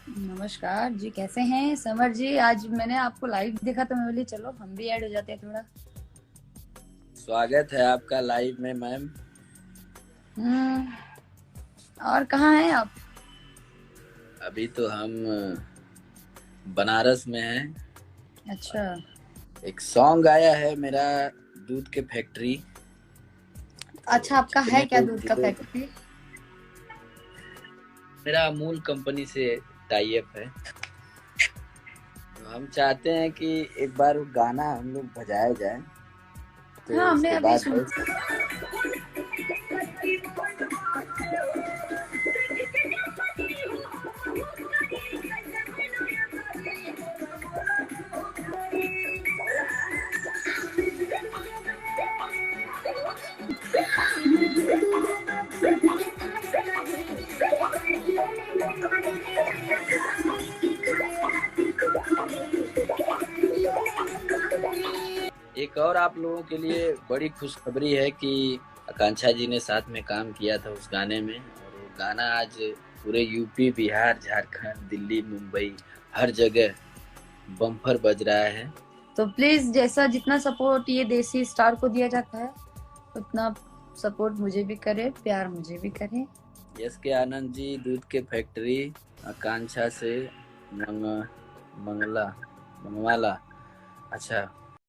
नमस्कार जी, कैसे हैं समर जी? आज मैंने आपको लाइव देखा तो मैं बोली चलो हम भी ऐड हो जाते हैं थोड़ा। स्वागत है आपका लाइव में मैम। हम्म। और कहाँ हैं आप? अभी तो हम बनारस में हैं। अच्छा। एक सॉन्ग आया है मेरा, दूध के फैक्ट्री। तो अच्छा, आपका है जितने क्या लोग दूध का जुड़े, फैक्ट्री? मेरा अमूल कंपनी से टाई अप है। तो हम चाहते हैं कि एक बार वो गाना हम लोग बजाया जाए। तो हाँ, हमने उसके अभी बाद सुन। है। एक और आप लोगों के लिए बड़ी खुशखबरी है कि आकांक्षा जी ने साथ में काम किया था उस गाने में, और वो गाना आज पूरे यूपी, बिहार, झारखंड, दिल्ली, मुंबई, हर जगह बम्पर बज रहा है। तो प्लीज, जैसा जितना सपोर्ट ये देसी स्टार को दिया जाता है उतना सपोर्ट मुझे भी करे, प्यार मुझे भी करे। यस के आनंद जी, दूध के फैक्ट्री, आकांक्षा से मंग मंगला मंगवाला। अच्छा,